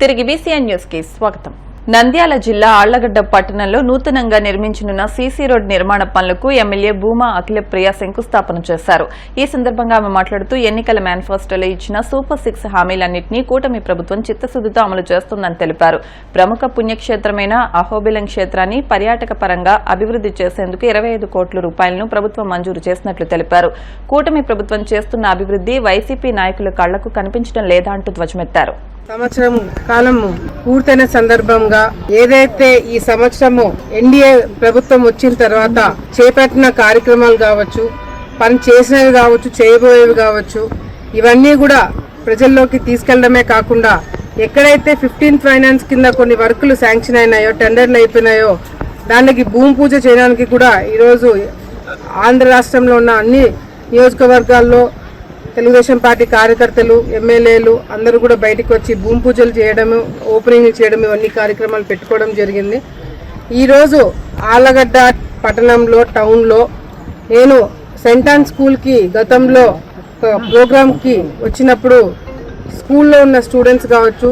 తిరిగి BCN news కి స్వాగతం. నంద్యాల జిల్లా ఆళ్లగడ్డ పట్టణంలో నూతనంగా నిర్మించనున్న సీసీ రోడ్ నిర్మాణ పనులకు ఎమ్మెల్యే భూమా అఖిలప్రియ శంకుస్థాపన చేశారు. ఈ సందర్భంగా ఆమె మాట్లాడుతూ ఎన్నికల మేనిఫెస్టోలో ఇచ్చిన సూపర్ 6 హామీలన్నింటినీ కూటమి ప్రభుత్వం చిత్తశుద్దితో అమలు చేస్తుందని తెలిపారు. ప్రముఖ పుణ్యక్షేత్రమైన అహోబిలం క్షేత్రాన్ని పర్యాటక పరంగా అభివృద్ది చేసేందుకు 25 కోట్ల రూపాయలను ప్రభుత్వం మంజూరు చేసినట్లు తెలిపారు. కూటమి ప్రభుత్వం చేస్తున్న అభివృద్ది వైసీపీ నాయకుల కళ్లకు కనిపించడం లేదా అంటూ ధ్వజమెత్తారు. సంవత్సరం కాలము పూర్తయిన సందర్భంగా ఏదైతే ఈ సంవత్సరము ఎన్డీఏ ప్రభుత్వం వచ్చిన తర్వాత చేపట్టిన కార్యక్రమాలు కావచ్చు, పని చేసినవి కావచ్చు, చేయబోయేవి కావచ్చు, ఇవన్నీ కూడా ప్రజల్లోకి తీసుకెళ్లడమే కాకుండా ఎక్కడైతే 15th ఫైనాన్స్ కింద కొన్ని వర్కులు శాంక్షన్ అయినాయో, టెండర్లు అయిపోయినాయో దానికి భూమి పూజ చేయడానికి కూడా ఈరోజు ఆంధ్ర రాష్ట్రంలో ఉన్న అన్ని నియోజకవర్గాల్లో తెలుగుదేశం పార్టీ కార్యకర్తలు, ఎమ్మెల్యేలు అందరూ కూడా బయటకు వచ్చి భూమి పూజలు చేయడము, ఓపెనింగ్ చేయడం, ఇవన్నీ కార్యక్రమాలు పెట్టుకోవడం జరిగింది. ఈరోజు ఆళ్లగడ్డ పట్టణంలో టౌన్లో నేను సెంటాన్ స్కూల్కి గతంలో ఒక ప్రోగ్రామ్కి వచ్చినప్పుడు స్కూల్లో ఉన్న స్టూడెంట్స్ కావచ్చు,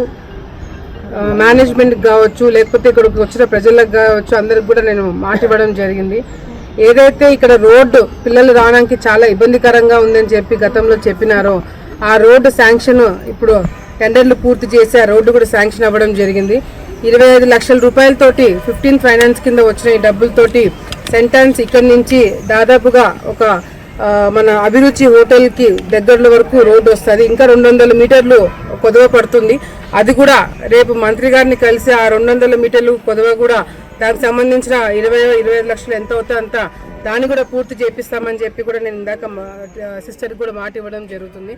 మేనేజ్మెంట్కి కావచ్చు, లేకపోతే ఇక్కడికి వచ్చిన ప్రజలకు కావచ్చు, అందరికి కూడా నేను మాట ఇవ్వడం జరిగింది. ఏదైతే ఇక్కడ రోడ్డు పిల్లలు రావడానికి చాలా ఇబ్బందికరంగా ఉందని చెప్పి గతంలో చెప్పినారో ఆ రోడ్డు శాంక్షన్ ఇప్పుడు టెండర్లు పూర్తి చేసి ఆ రోడ్డు కూడా శాంక్షన్ అవ్వడం జరిగింది. 25 లక్షల రూపాయలతోటి 15th ఫైనాన్స్ కింద వచ్చిన ఈ డబ్బులతోటి సెంటాన్స్ ఇక్కడి నుంచి దాదాపుగా ఒక మన అభిరుచి హోటల్కి దగ్గరలో వరకు రోడ్డు వస్తుంది. ఇంకా 200 మీటర్లు కొదవ పడుతుంది. అది కూడా రేపు మంత్రి గారిని కలిసి ఆ 200 మీటర్లు కొదవ కూడా దానికి సంబంధించిన 25 లక్షలు ఎంత అవుతుందో అంత దాన్ని కూడా పూర్తి చేపిస్తామని చెప్పి కూడా నేను ఇందాక సిస్టర్కి కూడా మాట ఇవ్వడం జరుగుతుంది.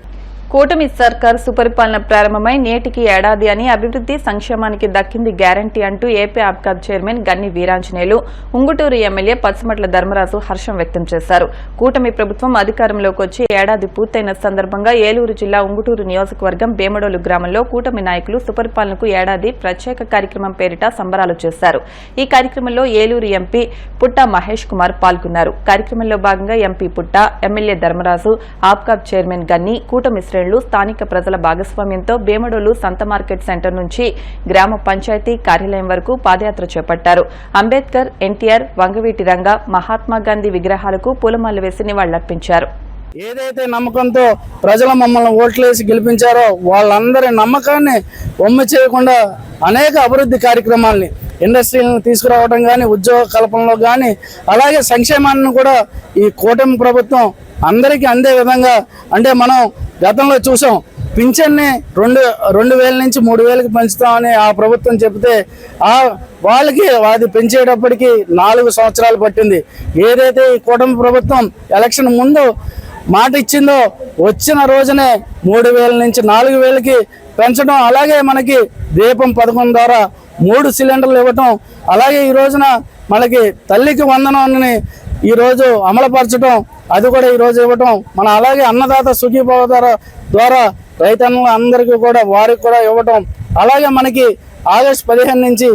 కూటమి సర్కార్ సుపరిపాలన ప్రారంభమై నేటికి ఏడాది అని అభివృద్ది సంక్షేమానికి దక్కింది గ్యారంటీ అంటూ ఏపీ ఆప్కాబ్ చైర్మన్ గన్ని వీరాంజనేయులు, ఉంగుటూరు ఎమ్మెల్యే పచ్చమట్ల ధర్మరాజు హర్షం వ్యక్తం చేశారు. కూటమి ప్రభుత్వం అధికారంలోకి వచ్చి ఏడాది పూర్తయిన సందర్భంగా ఏలూరు జిల్లా ఉంగుటూరు నియోజకవర్గం బేమడోలు గ్రామంలో కూటమి నాయకులు సుపరిపాలనకు ఏడాది ప్రత్యేక కార్యక్రమం పేరిట సంబరాలు చేశారు. ఈ కార్యక్రమంలో ఏలూరు ఎంపీ పుట్ట మహేష్ కుమార్ పాల్గొన్నారు. కార్యక్రమంలో భాగంగా ఎంపీ పుట్ట, ఎమ్మెల్యే ధర్మరాజు, ఆప్కాబ్ చైర్మన్ గన్ని, కూటమి శ్రేణులు స్థానిక ప్రజల భాగస్వామ్యంతో బేమడోలు సంత మార్కెట్ సెంటర్ నుంచి గ్రామ పంచాయతీ కార్యాలయం వరకు పాదయాత్ర చేపట్టారు. అంబేద్కర్, ఎన్టీఆర్, వంగవీటి రంగ, మహాత్మాగాంధీ విగ్రహాలకు పూలమాలలు వేసి నివాళులర్పించారు. ఏదైతే నమ్మకంతో ప్రజలు మమ్మల్ని ఓట్లేసి గెలిపించారో వాళ్ళందరి నమ్మకాన్ని వమ్ము చేయకుండా అనేక అభివృద్ధి కార్యక్రమాల్ని, ఇండస్ట్రీలను తీసుకురావడం కానీ, ఉద్యోగ కల్పనలో కానీ, అలాగే సంక్షేమాన్ని కూడా ఈ కూటమి ప్రభుత్వం అందరికీ అందే విధంగా, అంటే మనం గతంలో చూసాం పింఛన్ని 2,000 నుంచి 3,000కి పెంచుతామని ఆ ప్రభుత్వం చెబితే వాళ్ళకి అది పెంచేటప్పటికి 4 సంవత్సరాలు పట్టింది. ఏదైతే ఈ కూటమి ప్రభుత్వం ఎలక్షన్ ముందు మాట ఇచ్చిందో వచ్చిన రోజునే 3,000 నుంచి 4,000కి పెంచడం, అలాగే మనకి దీపం పథకం ద్వారా 3 సిలిండర్లు ఇవ్వటం, అలాగే ఈ రోజున మనకి తల్లికి వందనాన్ని ఈరోజు అమలుపరచడం, అది కూడా ఈరోజు ఇవ్వటం, మన అలాగే అన్నదాత సుఖీభవ ద్వారా రైతన్నులు అందరికీ కూడా వారికి కూడా ఇవ్వటం, అలాగే మనకి ఆగస్టు 15 నుంచి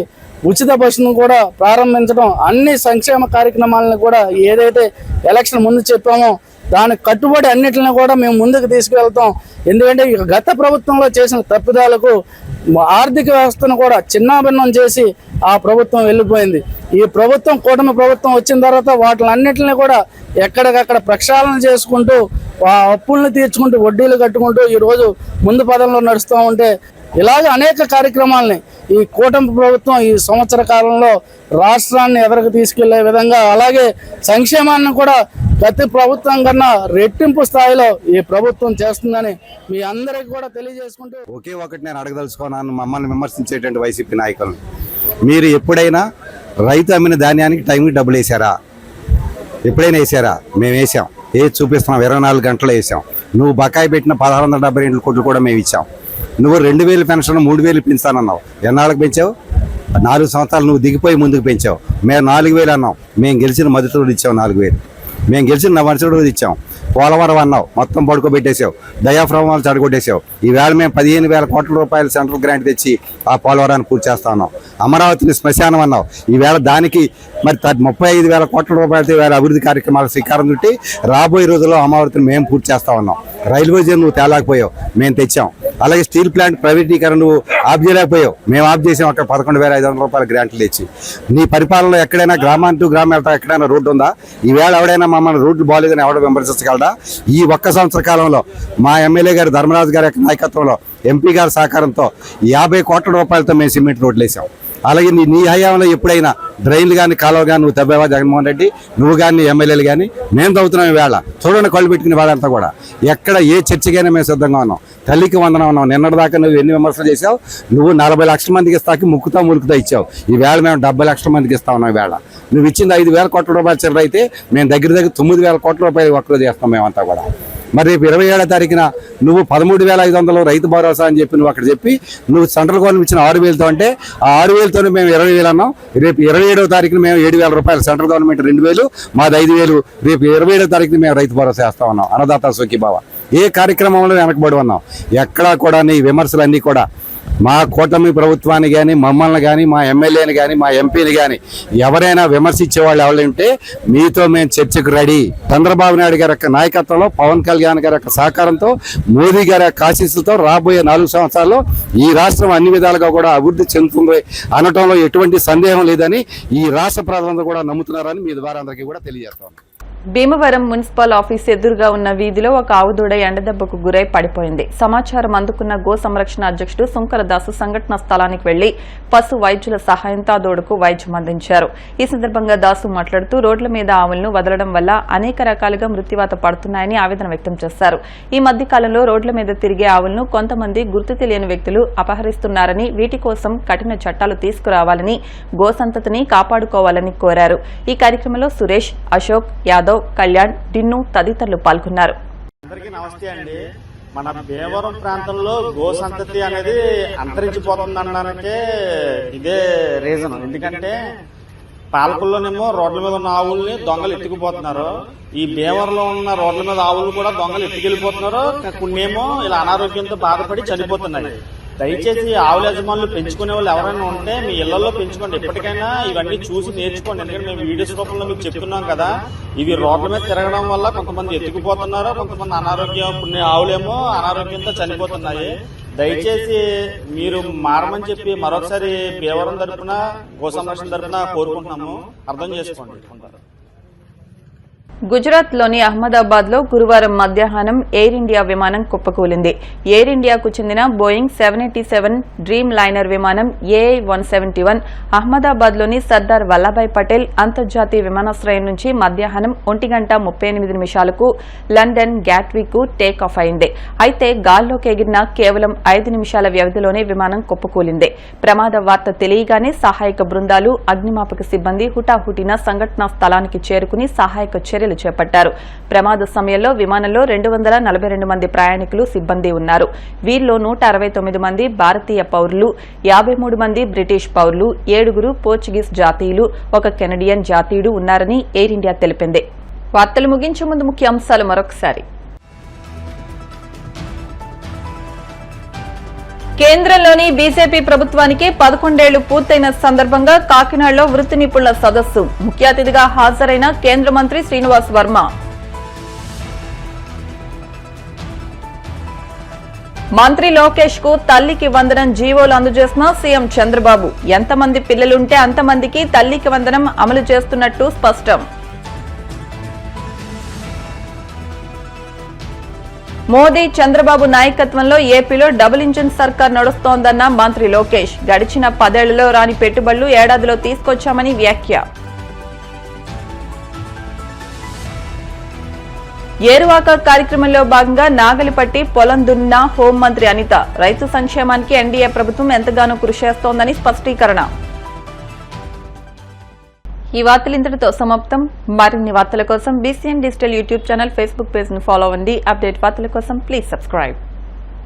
ఉచిత బస్సును కూడా ప్రారంభించడం, అన్ని సంక్షేమ కార్యక్రమాలను కూడా ఏదైతే ఎలక్షన్ ముందు చెప్పామో దానికి కట్టుబడి అన్నిటిని కూడా మేము ముందుకు తీసుకువెళ్తాం. ఎందుకంటే గత ప్రభుత్వంలో చేసిన తప్పిదాలకు ఆర్థిక వ్యవస్థను కూడా చిన్నాభిన్నం చేసి ఆ ప్రభుత్వం వెళ్ళిపోయింది. ఈ ప్రభుత్వం కూటమి ప్రభుత్వం వచ్చిన తర్వాత వాటిలన్నిటిని కూడా ఎక్కడికక్కడ ప్రక్షాళన చేసుకుంటూ ఆ అప్పులను తీర్చుకుంటూ వడ్డీలు కట్టుకుంటూ ఈరోజు ముందు పదంలో నడుస్తూ ఉంటే, ఇలాగ అనేక కార్యక్రమాలని ఈ కూటమి ప్రభుత్వం ఈ సంవత్సర కాలంలో రాష్ట్రాన్ని ఎదరకు తీసుకెళ్లే విధంగా, అలాగే సంక్షేమాన్ని కూడా ప్రతి ప్రభుత్వం కన్నా రెట్టింపు స్థాయిలో ఈ ప్రభుత్వం చేస్తుందని మీ అందరికీ కూడా తెలియజేసుకుంటూ ఒకే ఒకటి నేను అడగదలుచుకున్నాను మమ్మల్ని విమర్శించేటువంటి వైసీపీ నాయకులు. మీరు ఎప్పుడైనా రైతు అమ్మిన ధాన్యానికి టైంకి డబ్బులు వేసారా? ఎప్పుడైనా వేసారా? మేము వేసాం. చూపిస్తున్నాం, 24 గంటలు వేసాం. నువ్వు బకాయి పెట్టిన 1,672 కోట్లు కూడా మేము ఇచ్చాం. నువ్వు 2,000 పెన్షన్ 3,000 పెంచుతానన్నావు. ఎన్నాళ్ళకి పెంచావు? 4 సంవత్సరాలు నువ్వు దిగిపోయి ముందుకు పెంచావు. మేము 4,000 అన్నాం. మేము గెలిచిన మొదటి రోజు ఇచ్చాం 4,000. మేము గెలిచిన మరుసటి రోజు ఇచ్చాం. పోలవరం అన్నావు, మొత్తం పడుకోబెట్టేసావు. దయాఫ్రమాలు చెడగొట్టేసావు. ఈవేళ మేము 15,000 కోట్ల రూపాయలు సెంట్రల్ గ్రాంట్ తెచ్చి ఆ పోలవరాన్ని పూర్తి చేస్తా ఉన్నాం. అమరావతిని శ్మశానం అన్నావు. ఈవేళ దానికి మరి 35,000 కోట్ల రూపాయలతో ఈవేళ అభివృద్ధి కార్యక్రమాలు శ్రీకారం చుట్టి రాబోయే రోజుల్లో అమరావతిని మేము పూర్తి చేస్తా ఉన్నాం. రైల్వే జోన్ నువ్వు తేలాకపోయావు, మేము తెచ్చాం. అలాగే స్టీల్ ప్లాంట్ ప్రైవేటీకరణ నువ్వు ఆఫ్ చేయలేకపోయావు, మేము ఆఫ్ చేసాం. అక్కడ 11,500 రూపాయల గ్రాంట్లు ఇచ్చి. నీ పరిపాలనలో ఎక్కడైనా గ్రామం టు గ్రామం వెళ్తా ఎక్కడైనా రోడ్డు ఉందా? ఈవేళ ఎవడైనా మమ్మల్ని రోడ్లు బాగాలేదని ఎవడ విమర్శించగలడా? ఈ ఒక్క సంవత్సర కాలంలో మా ఎమ్మెల్యే గారు ధర్మరాజు గారి నాయకత్వంలో ఎంపీ గారి సహకారంతో 50 కోట్ల రూపాయలతో మేము సిమెంట్ రోడ్లు వేసాం. అలాగే నీ హయాంలో ఎప్పుడైనా డ్రైన్లు కానీ కాలువలు కానీ నువ్వు తవ్వావా జగన్మోహన్ రెడ్డి? నువ్వు కానీ ఎమ్మెల్యేలు కానీ మేము తవ్వుతున్నాం. వేళ చూడండి, కళ్ళు పెట్టుకునే వాళ్ళంతా కూడా ఎక్కడ ఏ చర్చకైనా మేము సిద్ధంగా ఉన్నాం. తల్లికి వందనం ఉన్నాం. నిన్నటిదాకా నువ్వు ఎన్ని విమర్శలు చేసావు? నువ్వు 40 లక్షల మందికి ఇస్తాకి ముక్కుతా ఇచ్చావు. ఈ వేళ మేము 70 లక్షల మందికి ఇస్తా ఉన్నాం. వేళ నువ్వు ఇచ్చింది 5,000 కోట్ల రూపాయల చిల్లర అయితే మేము దగ్గర 9,000 కోట్ల రూపాయలు ఒక్కరోజు చేస్తాం మేమంతా కూడా. మరి రేపు 27వ తారీఖున నువ్వు 13,500 రైతు భరోసా అని చెప్పి నువ్వు అక్కడ చెప్పి నువ్వు సెంట్రల్ గవర్నమెంట్ ఇచ్చిన 6,000తో అంటే ఆ 6,000తోనే మేము 20,000 అన్నాం. రేపు 27వ తారీఖున మేము 7,000 రూపాయలు, సెంట్రల్ గవర్నమెంట్ 2,000, మాది 5,000. రేపు 27వ తారీఖున మేము రైతు భరోసా వేస్తా ఉన్నాం. అన్నదాత సుఖీభావ ఏ కార్యక్రమంలో వెనకబడి ఉన్నాం? ఎక్కడా కూడా నీ విమర్శలన్నీ కూడా మా కూటమి ప్రభుత్వాన్ని కానీ మమ్మల్ని కానీ మా ఎమ్మెల్యేని కానీ మా ఎంపీని కానీ ఎవరైనా విమర్శించే వాళ్ళు ఎవరంటే మీతో మేము చర్చకు రెడీ. చంద్రబాబు నాయుడు గారి యొక్క నాయకత్వంలో, పవన్ కళ్యాణ్ గారి యొక్క సహకారంతో, మోదీ గారి యొక్క ఆశీస్సుతో రాబోయే 4 సంవత్సరాల్లో ఈ రాష్ట్రం అన్ని విధాలుగా కూడా అభివృద్ధి చెందుతుంది అనటంలో ఎటువంటి సందేహం లేదని ఈ రాష్ట్ర ప్రజలందరూ కూడా నమ్ముతున్నారని మీ ద్వారా అందరికీ కూడా తెలియజేస్తాం. భీమవరం మున్సిపల్ ఆఫీస్ ఎదురుగా ఉన్న వీధిలో ఒక ఆవుదూడ ఎండదెబ్బకు గురై పడిపోయింది. సమాచారం అందుకున్న గో సంరక్షణ అధ్యక్షుడు సుంకరదాసు సంఘటనా స్థలానికి వెళ్లి పశు వైద్యుల సహాయంతో ఆ దూడకు వైద్యం అందించారు. ఈ సందర్భంగా దాసు మాట్లాడుతూ రోడ్ల మీద ఆవులను వదలడం వల్ల అనేక రకాలుగా మృత్యువాత పడుతున్నాయని ఆవేదన వ్యక్తం చేశారు. ఈ మధ్య కాలంలో రోడ్ల మీద తిరిగే ఆవులను కొంతమంది గుర్తు తెలియని వ్యక్తులు అపహరిస్తున్నారని, వీటి కోసం కఠిన చట్టాలు తీసుకురావాలని, గో సంతతిని కాపాడుకోవాలని కోరారు. ఈ కార్యక్రమంలో సురేష్, అశోక్, యాదవ్, కళ్యాణ్, డిన్ను తదితరులు పాల్గొన్నారు. అందరికీ నమస్తే అండి. మన భీమవరం ప్రాంతంలో గో సంతతి అనేది అంతరించిపోతుందనడానికే ఇదే రీజన్. ఎందుకంటే పాలకుల్లోనేమో రోడ్ల మీద ఉన్న ఆవుల్ని దొంగలు ఎత్తుకుపోతున్నారు. ఈ భీమవరంలో ఉన్న రోడ్ల మీద ఆవులు కూడా దొంగలు ఎత్తుకెళ్లిపోతున్నారు. కొన్నేమో ఇలా అనారోగ్యంతో బాధపడి చనిపోతున్నాయి. దయచేసి ఆవుల యజమానులు పెంచుకునే వాళ్ళు ఎవరైనా ఉంటే మీ ఇళ్లలో పెంచుకోండి. ఎప్పటికైనా ఇవన్నీ చూసి నేర్చుకోండి. ఎందుకంటే మేము వీడియోస్ రూపంలో మీకు చెప్తున్నాం కదా, ఇవి రోడ్ల మీద తిరగడం వల్ల కొంతమంది ఎత్తుకుపోతున్నారు, కొంతమంది అనారోగ్యం, కొన్ని ఆవులేమో అనారోగ్యంతో చనిపోతున్నాయి. దయచేసి మీరు మారమని చెప్పి మరొకసారి భీమవరం తరపున, గో సంరక్షణ తరపున కోరుకుంటున్నాము. అర్థం చేసుకోండి. గుజరాత్ లోని అహ్మదాబాద్ లో గురువారం మధ్యాహ్నం ఎయిర్ ఇండియా విమానం కుప్పకూలింది. ఎయిర్ ఇండియాకు చెందిన బోయింగ్ 787 డ్రీమ్ లైనర్ విమానం AI-171 అహ్మదాబాద్ లోని సర్దార్ వల్లభాయ్ పటేల్ అంతర్జాతీయ విమానాశ్రయం నుంచి మధ్యాహ్నం 1:38 లండన్ గ్యాట్విక్ కు టేక్ ఆఫ్ అయింది. అయితే గాల్లోకి ఎగిరిన కేవలం 5 నిమిషాల వ్యవధిలోనే విమానం కుప్పకూలింది. ప్రమాద వార్త తెలియగానే సహాయక బృందాలు, అగ్నిమాపక సిబ్బంది హుటాహుటిన సంఘటనా స్థలానికి చేరుకుని సహాయక చర్యలు చేపట్టారు. ప్రమాద సమయంలో విమానంలో 242 మంది ప్రయాణికులు, సిబ్బంది ఉన్నారు. వీరిలో 169 మంది భారతీయ పౌరులు, 53 మంది బ్రిటిష్ పౌరులు, 7 పోర్చుగీస్ జాతీయులు, 1 కెనడియన్ జాతీయుడు ఉన్నారని ఎయిర్ ఇండియా తెలిపింది. వార్తలు ముగించే ముందు ముఖ్య అంశాలు మరొకసారి. కేంద్రంలోని బీజేపీ ప్రభుత్వానికి 11 ఏళ్లు పూర్తయిన సందర్భంగా కాకినాడలో వృత్తి నిపుణుల సదస్సు, ముఖ్య అతిథిగా హాజరైన కేంద్ర మంత్రి శ్రీనివాస్ వర్మ. మంత్రి లోకేష్ కు తల్లికి వందనం జీవోలు అందజేసిన సీఎం చంద్రబాబు. ఎంతమంది పిల్లలుంటే అంతమందికి తల్లికి వందనం అమలు చేస్తున్నట్టు స్పష్టం. మోదీ, చంద్రబాబు నాయకత్వంలో ఏపీలో డబుల్ ఇంజిన్ సర్కార్ నడుస్తోందన్న మంత్రి లోకేష్. గడిచిన 10 ఏళ్లలో రాని పెట్టుబడులు ఏడాదిలో తీసుకొచ్చామని వ్యాఖ్య. ఏరువాక కార్యక్రమంలో భాగంగా నాగలిపట్టి పొలం దున్న హోంమంత్రి అనిత. రైతు సంక్షేమానికి ఎన్డీఏ ప్రభుత్వం ఎంతగానో కృషి చేస్తోందని స్పష్టీకరణ. ఈ వార్తలు ఇంతటితో సమాప్తం. మరిన్ని వార్తల కోసం BCN digital YouTube channel, Facebook page ను ఫాలో అవ్వండి. అప్డేట్ వార్తల కోసం ప్లీజ్ సబ్స్క్రైబ్.